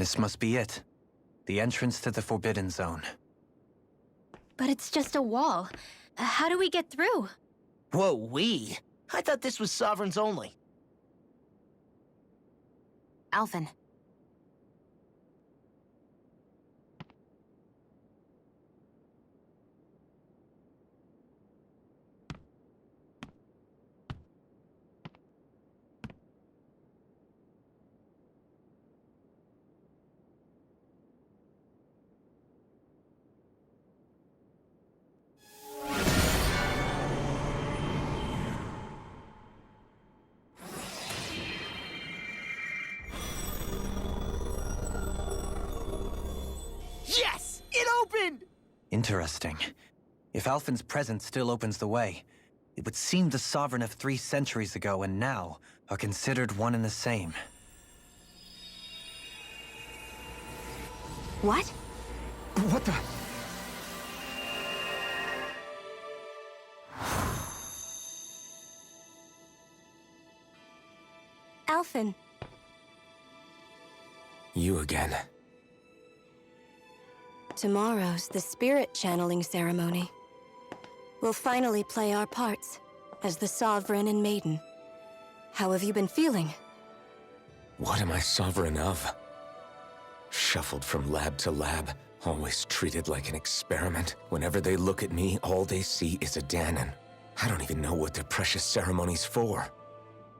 This must be it. The entrance to the Forbidden Zone. But it's just a wall. How do we get through? Whoa, we? I thought this was Sovereigns only. Alphen. Yes! It opened! Interesting. If Alphen's presence still opens the way, it would seem the Sovereign of 3 centuries ago and now are considered one and the same. What? What the? Alphen. You again. Tomorrow's the spirit channeling ceremony. We'll finally play our parts as the Sovereign and Maiden. How have you been feeling? What am I sovereign of? Shuffled from lab to lab, always treated like an experiment. Whenever they look at me, all they see is a Dahnan. I don't even know what their precious ceremony's for,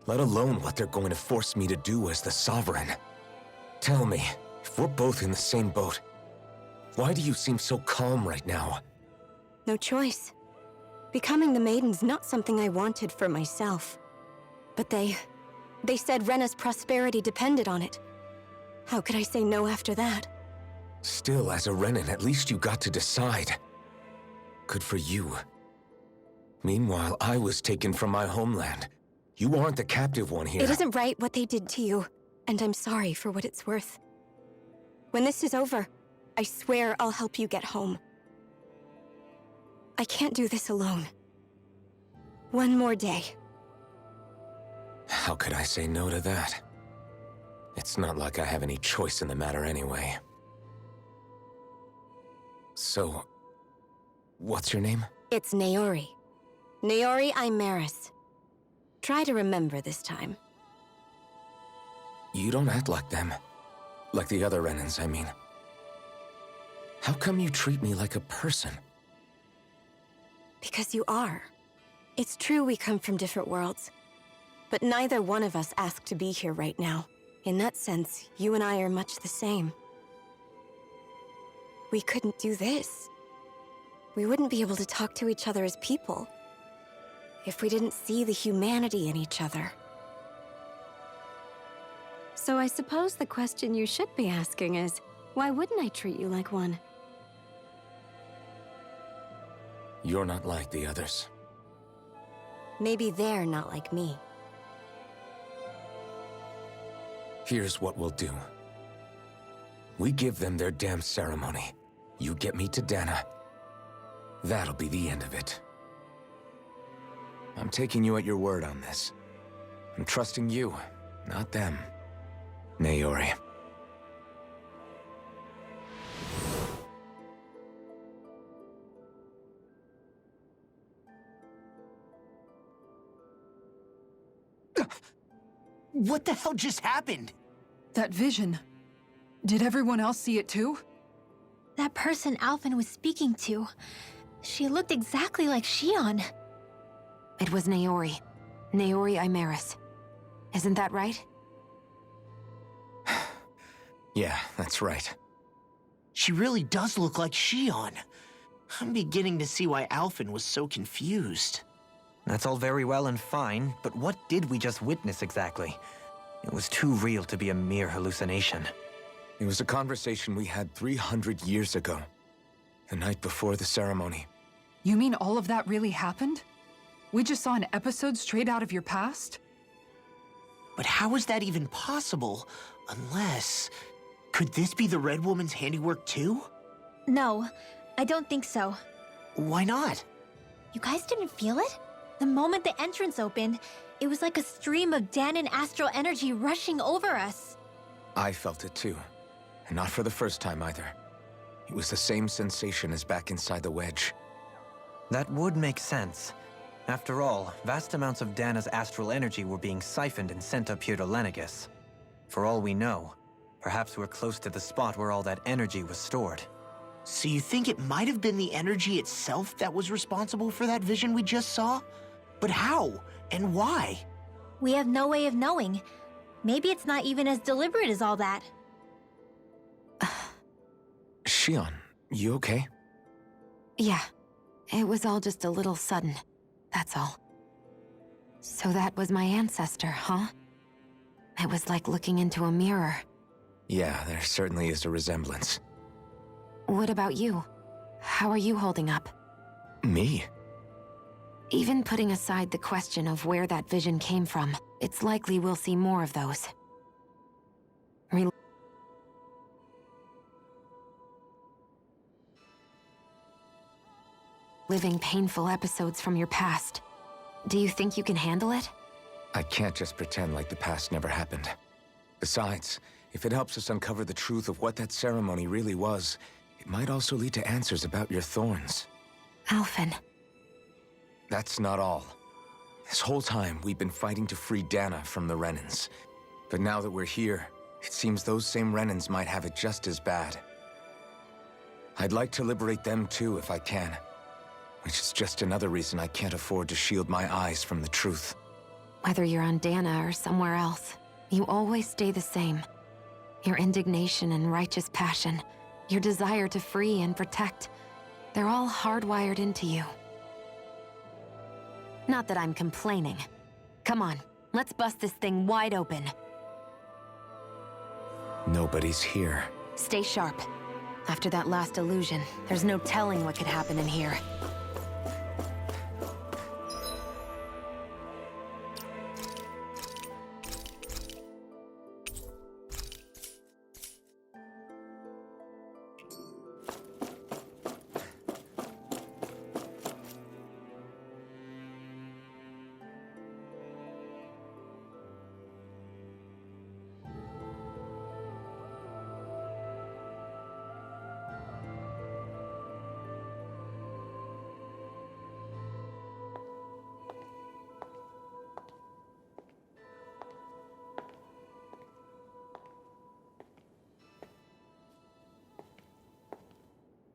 let alone what they're going to force me to do as the Sovereign. Tell me, if we're both in the same boat, why do you seem so calm right now? No choice. Becoming the Maiden's not something I wanted for myself. But they said Rena's prosperity depended on it. How could I say no after that? Still, as a Renan, at least you got to decide. Good for you. Meanwhile, I was taken from my homeland. You aren't the captive one here. It isn't right what they did to you, and I'm sorry for what it's worth. When this is over, I swear I'll help you get home. I can't do this alone. One more day. How could I say no to that? It's not like I have any choice in the matter anyway. So, what's your name? It's Naori. Naori Imeris. Try to remember this time. You don't act like them. Like the other Renans, I mean. How come you treat me like a person? Because you are. It's true we come from different worlds. But neither one of us asked to be here right now. In that sense, you and I are much the same. We couldn't do this. We wouldn't be able to talk to each other as people if we didn't see the humanity in each other. So I suppose the question you should be asking is, why wouldn't I treat you like one? You're not like the others. Maybe they're not like me. Here's what we'll do. We give them their damn ceremony. You get me to Dahna. That'll be the end of it. I'm taking you at your word on this. I'm trusting you, not them. Naori. What the hell just happened? That vision. Did everyone else see it too? That person Alphen was speaking to. She looked exactly like Xion. It was Naori. Naori Imeris. Isn't that right? Yeah, that's right. She really does look like Xion. I'm beginning to see why Alphen was so confused. That's all very well and fine, but what did we just witness exactly? It was too real to be a mere hallucination. It was a conversation we had 300 years ago. The night before the ceremony. You mean all of that really happened? We just saw an episode straight out of your past? But how is that even possible? Unless... Could this be the Red Woman's handiwork too? No, I don't think so. Why not? You guys didn't feel it? The moment the entrance opened, it was like a stream of Dahnan astral energy rushing over us. I felt it too. And not for the first time either. It was the same sensation as back inside the wedge. That would make sense. After all, vast amounts of Dana's astral energy were being siphoned and sent up here to Lenegus. For all we know, perhaps we're close to the spot where all that energy was stored. So you think it might have been the energy itself that was responsible for that vision we just saw? But how? And why? We have no way of knowing. Maybe it's not even as deliberate as all that. Shion, you okay? Yeah, it was all just a little sudden. That's all. So that was my ancestor, huh? It was like looking into a mirror. Yeah, there certainly is a resemblance. What about you? How are you holding up? Me? Even putting aside the question of where that vision came from, it's likely we'll see more of those. Living painful episodes from your past. Do you think you can handle it? I can't just pretend like the past never happened. Besides, if it helps us uncover the truth of what that ceremony really was, it might also lead to answers about your thorns. Alphen. That's not all. This whole time, we've been fighting to free Dana from the Renans. But now that we're here, it seems those same Renans might have it just as bad. I'd like to liberate them too if I can. Which is just another reason I can't afford to shield my eyes from the truth. Whether you're on Dana or somewhere else, you always stay the same. Your indignation and righteous passion, your desire to free and protect, they're all hardwired into you. Not that I'm complaining. Come on, let's bust this thing wide open. Nobody's here. Stay sharp. After that last illusion, there's no telling what could happen in here.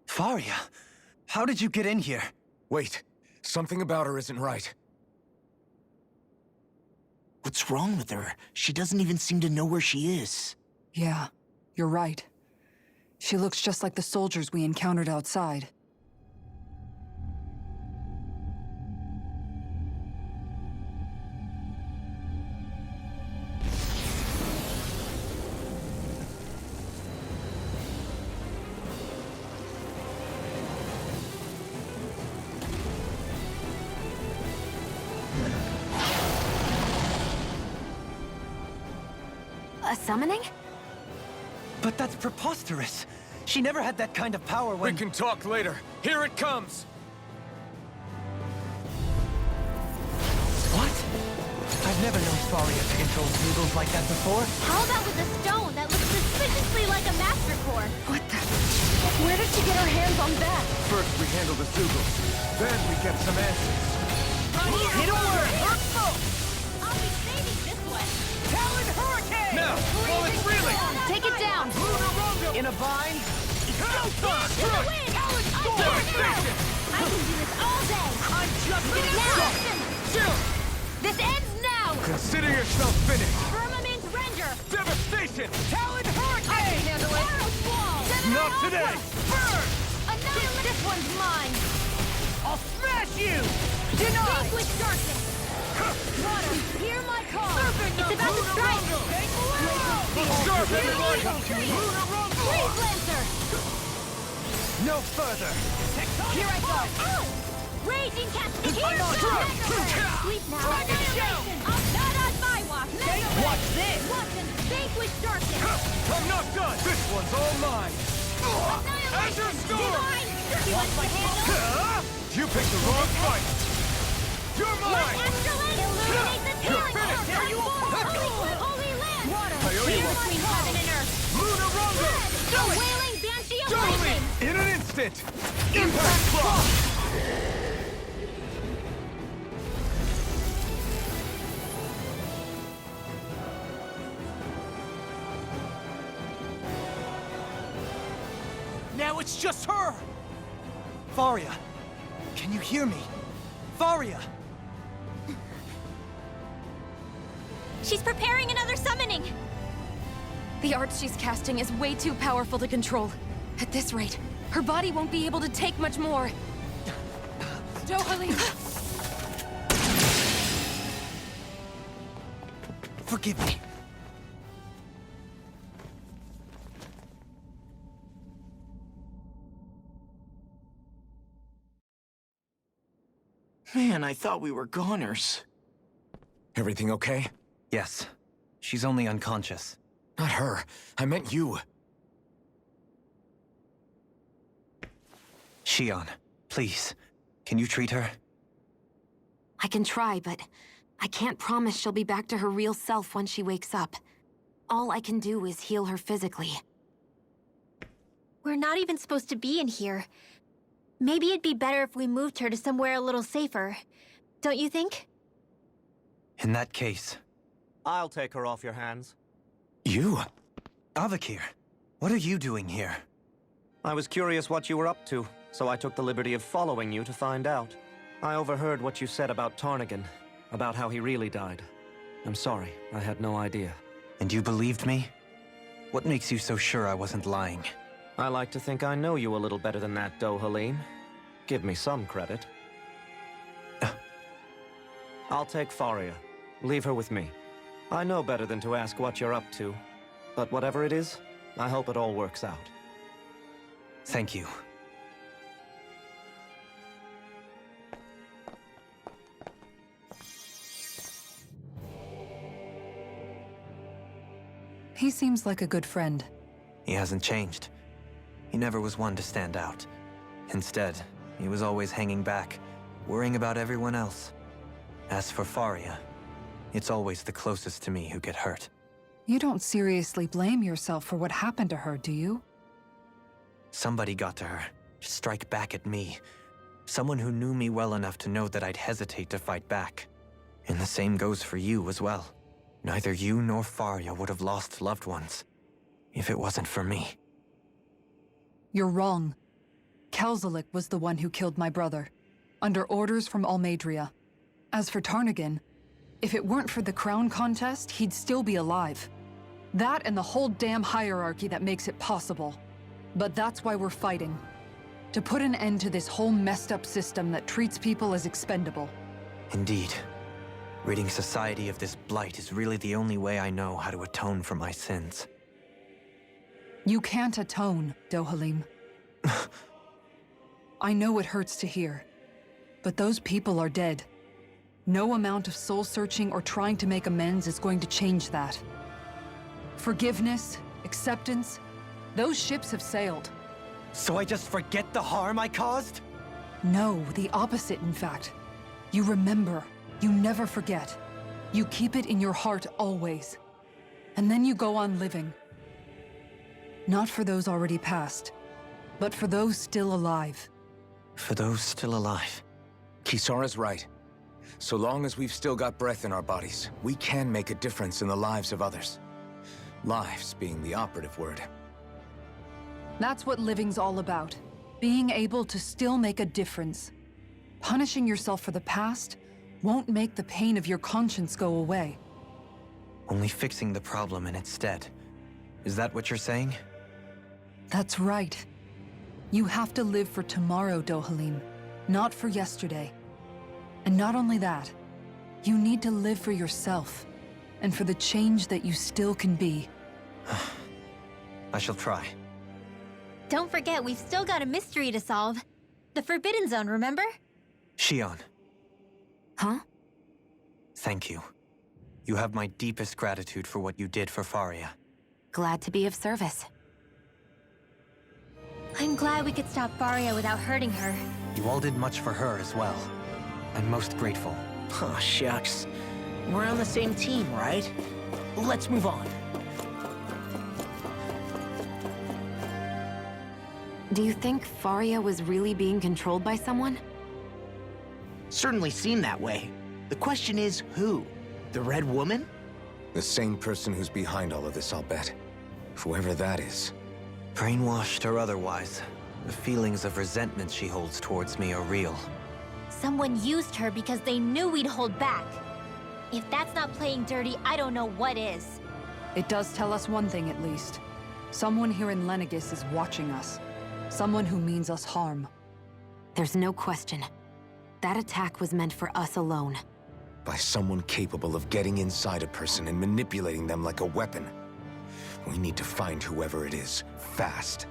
Faria, how did you get in here? Wait, something about her isn't right. What's wrong with her? She doesn't even seem to know where she is. Yeah, you're right. She looks just like the soldiers we encountered outside. A summoning? But that's preposterous. She never had that kind of power when— We can talk later. Here it comes! What? I've never known Faria to control noodles like that before. How about with a stone that looks suspiciously like a Master Core? What the? Where did she get her hands on that? First we handle the Zugos, then we get some answers. Hit him where it hurts most! I'll be saving this one. Talon Hurricane! Now, while it's reeling! Take it down! In a bind? In the wind! Devastation! I can do this all day! I'm just Now! Chill! This ends now! Consider yourself finished! Firmament Render! Devastation! Talon Hurricane! I can handle it! Arrow Squall! Not today! Burn! Annihilate! This one's mine! I'll smash you! Denied! Vanquish darkness! Water, hear my call! It's about to strike! Sharp, everybody! Freeze Lancer! No further! Here I go! Raging Cascade! Sleep now! Annihilation! Not on my watch! Watch this! Vanquish darkness! I'm not done! This one's all mine! Annihilation! Azure Storm! Divine! You want my handle? You picked the wrong fight! You're mine! Illuminate the You're ceiling! finished! Transform! Holy land! Water! I owe you Hear one. between heaven and earth! Lunar Rondo! Red! Wailing Banshee of Lightning! In an instant! Impact Clock! Now it's just her! Faria! Can you hear me? Faria! She's preparing another summoning! The art she's casting is way too powerful to control. At this rate, her body won't be able to take much more. Dohalim! Forgive me. Man, I thought we were goners. Everything okay? Yes. She's only unconscious. Not her. I meant you. Shion, please. Can you treat her? I can try, but I can't promise she'll be back to her real self when she wakes up. All I can do is heal her physically. We're not even supposed to be in here. Maybe it'd be better if we moved her to somewhere a little safer. Don't you think? In that case... I'll take her off your hands. You? Avakir, what are you doing here? I was curious what you were up to, so I took the liberty of following you to find out. I overheard what you said about Tarnagin, about how he really died. I'm sorry, I had no idea. And you believed me? What makes you so sure I wasn't lying? I like to think I know you a little better than that, Dohalim. Give me some credit. I'll take Faria. Leave her with me. I know better than to ask what you're up to. But whatever it is, I hope it all works out. Thank you. He seems like a good friend. He hasn't changed. He never was one to stand out. Instead, he was always hanging back, worrying about everyone else. As for Faria, it's always the closest to me who get hurt. You don't seriously blame yourself for what happened to her, do you? Somebody got to her, to strike back at me. Someone who knew me well enough to know that I'd hesitate to fight back. And the same goes for you as well. Neither you nor Faria would have lost loved ones, if it wasn't for me. You're wrong. Kelzelik was the one who killed my brother, under orders from Almeidria. As for Tarnagin, if it weren't for the crown contest, he'd still be alive. That and the whole damn hierarchy that makes it possible. But that's why we're fighting. To put an end to this whole messed up system that treats people as expendable. Indeed. Ridding society of this blight is really the only way I know how to atone for my sins. You can't atone, Dohalim. I know it hurts to hear, but those people are dead. No amount of soul-searching or trying to make amends is going to change that. Forgiveness, acceptance, those ships have sailed. So I just forget the harm I caused? No, the opposite, in fact. You remember. You never forget. You keep it in your heart always. And then you go on living. Not for those already past, but for those still alive. For those still alive. Kisara's right. So long as we've still got breath in our bodies, we can make a difference in the lives of others. Lives being the operative word. That's what living's all about. Being able to still make a difference. Punishing yourself for the past won't make the pain of your conscience go away. Only fixing the problem in its stead. Is that what you're saying? That's right. You have to live for tomorrow, Dohalim, not for yesterday. And not only that, you need to live for yourself, and for the change that you still can be. I shall try. Don't forget, we've still got a mystery to solve. The Forbidden Zone, remember? Shion, Huh? thank you. You have my deepest gratitude for what you did for Faria. Glad to be of service. I'm glad we could stop Faria without hurting her. You all did much for her as well. I'm most grateful. Oh, shucks. We're on the same team, right? Let's move on. Do you think Faria was really being controlled by someone? Certainly seemed that way. The question is, who? The Red Woman? The same person who's behind all of this, I'll bet. Whoever that is. Brainwashed or otherwise, the feelings of resentment she holds towards me are real. Someone used her because they knew we'd hold back. If that's not playing dirty, I don't know what is. It does tell us one thing at least. Someone here in Lenegis is watching us. Someone who means us harm. There's no question. That attack was meant for us alone. By someone capable of getting inside a person and manipulating them like a weapon. We need to find whoever it is, fast.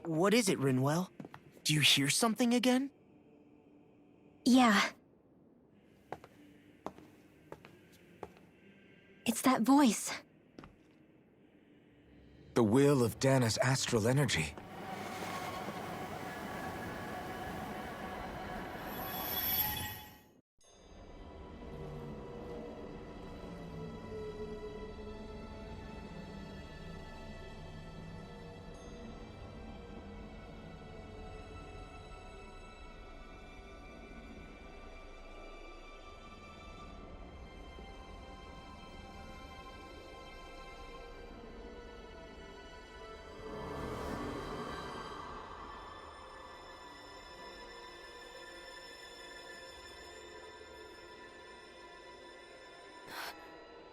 What is it, Rinwell? Do you hear something again? Yeah. It's that voice. The will of Dana's astral energy.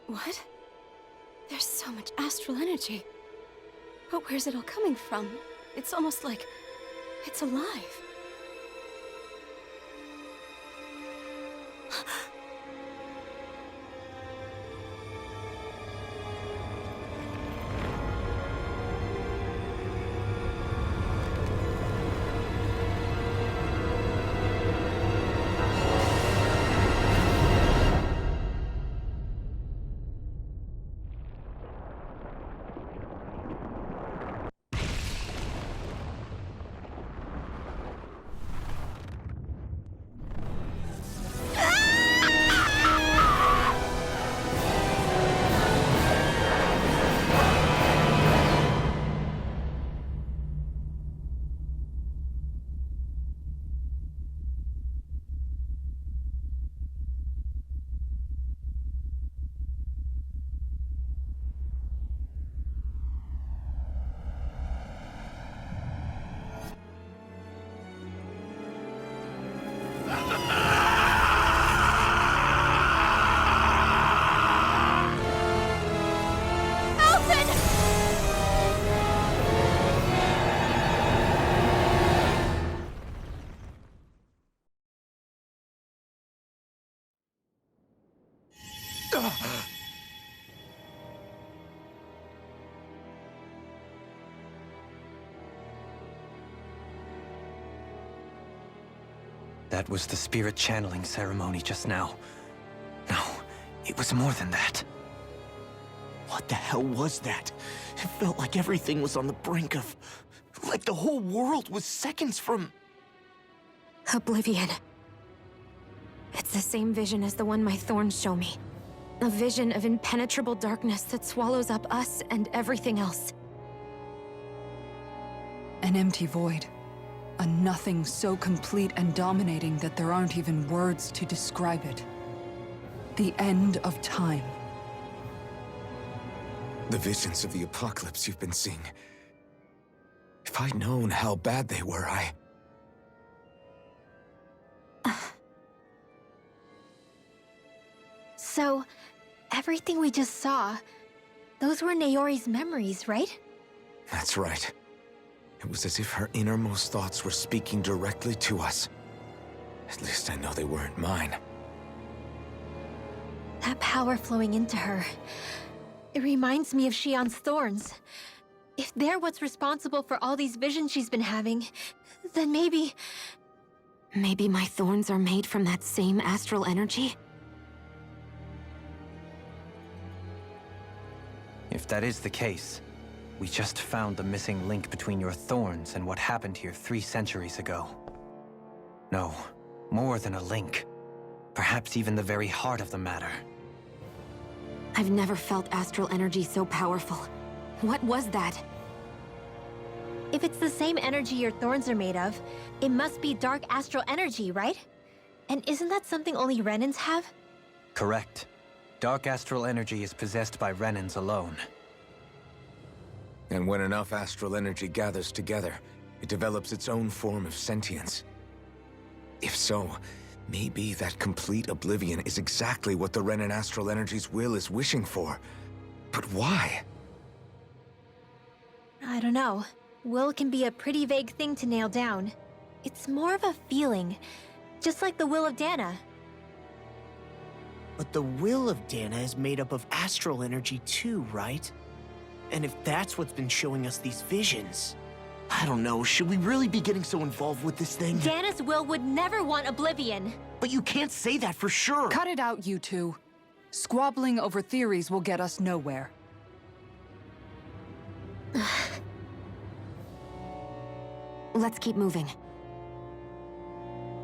What? There's so much astral energy. But where's it all coming from? It's almost like it's alive. That was the spirit channeling ceremony just now. No, it was more than that. What the hell was that? It felt like everything was on the brink of... like the whole world was seconds from... Oblivion. It's the same vision as the one my thorns show me. A vision of impenetrable darkness that swallows up us and everything else. An empty void. A nothing so complete and dominating that there aren't even words to describe it. The end of time. The visions of the apocalypse you've been seeing. If I'd known how bad they were, So, everything we just saw, those were Naori's memories, right? That's right. It was as if her innermost thoughts were speaking directly to us. At least I know they weren't mine. That power flowing into her, it reminds me of Shion's thorns. If they're what's responsible for all these visions she's been having, then maybe... Maybe my thorns are made from that same astral energy? If that is the case, we just found the missing link between your thorns and what happened here 3 centuries ago. No, more than a link. Perhaps even the very heart of the matter. I've never felt astral energy so powerful. What was that? If it's the same energy your thorns are made of, it must be dark astral energy, right? And isn't that something only Renans have? Correct. Dark astral energy is possessed by Renans alone. And when enough astral energy gathers together, it develops its own form of sentience. If so, maybe that complete oblivion is exactly what the Renan astral energy's will is wishing for. But why? I don't know. Will can be a pretty vague thing to nail down. It's more of a feeling, just like the will of Dana. But the will of Dana is made up of astral energy too, right? And if that's what's been showing us these visions... I don't know, should we really be getting so involved with this thing? Dana's will would never want oblivion. But you can't say that for sure! Cut it out, you two. Squabbling over theories will get us nowhere. Let's keep moving.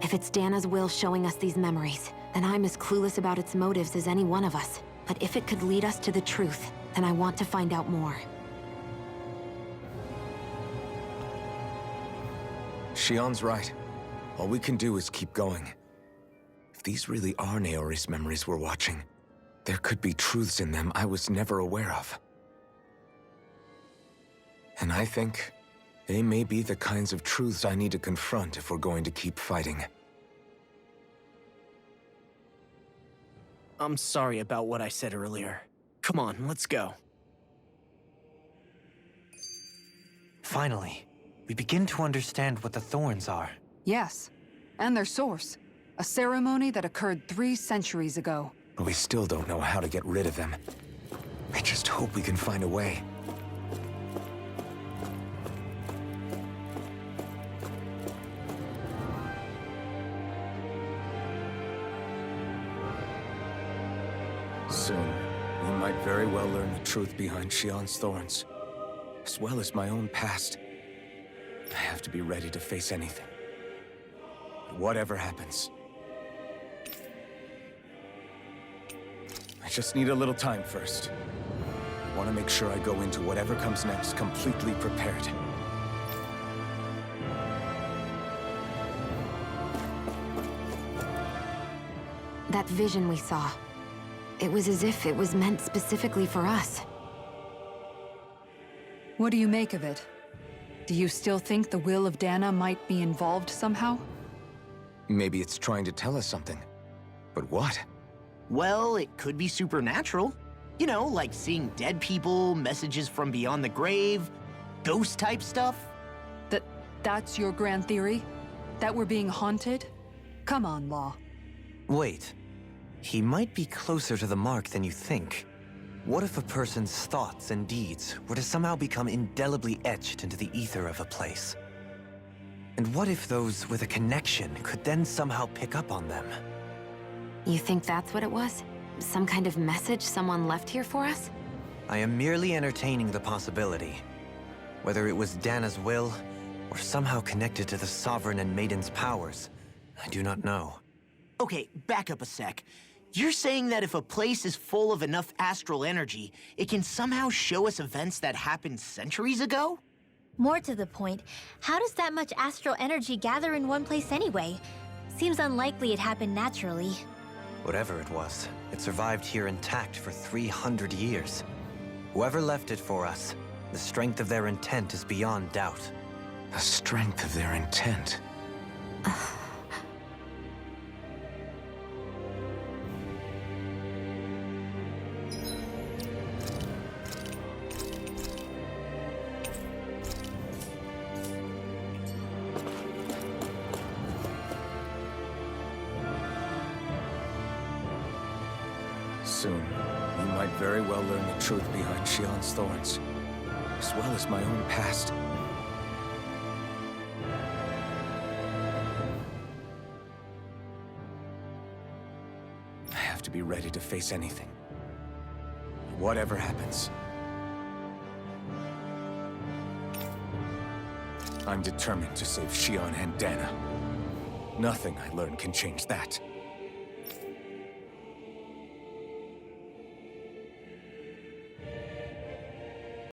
If it's Dana's will showing us these memories, then I'm as clueless about its motives as any one of us. But if it could lead us to the truth, then I want to find out more. Shion's right. All we can do is keep going. If these really are Naori's memories we're watching, there could be truths in them I was never aware of. And I think they may be the kinds of truths I need to confront if we're going to keep fighting. I'm sorry about what I said earlier. Come on, let's go. Finally, we begin to understand what the thorns are. Yes, and their source. A ceremony that occurred 3 centuries ago. But we still don't know how to get rid of them. I just hope we can find a way. Soon, we might very well learn the truth behind Shion's thorns, as well as my own past. I have to be ready to face anything. Whatever happens. I just need a little time first. I want to make sure I go into whatever comes next completely prepared. That vision we saw, it was as if it was meant specifically for us. What do you make of it? Do you still think the will of Dana might be involved somehow? Maybe it's trying to tell us something. But what? Well, it could be supernatural. You know, like seeing dead people, messages from beyond the grave, ghost-type stuff. That's your grand theory? That we're being haunted? Come on, Law. Wait. He might be closer to the mark than you think. What if a person's thoughts and deeds were to somehow become indelibly etched into the ether of a place? And what if those with a connection could then somehow pick up on them? You think that's what it was? Some kind of message someone left here for us? I am merely entertaining the possibility. Whether it was Dana's will, or somehow connected to the Sovereign and Maiden's powers, I do not know. Okay, back up a sec. You're saying that if a place is full of enough astral energy, it can somehow show us events that happened centuries ago? More to the point, how does that much astral energy gather in one place anyway? Seems unlikely it happened naturally. Whatever it was, it survived here intact for 300 years. Whoever left it for us, the strength of their intent is beyond doubt. The strength of their intent. Soon, we might very well learn the truth behind Shion's thorns, as well as my own past. I have to be ready to face anything. Whatever happens. I'm determined to save Shion and Dana. Nothing I learn can change that.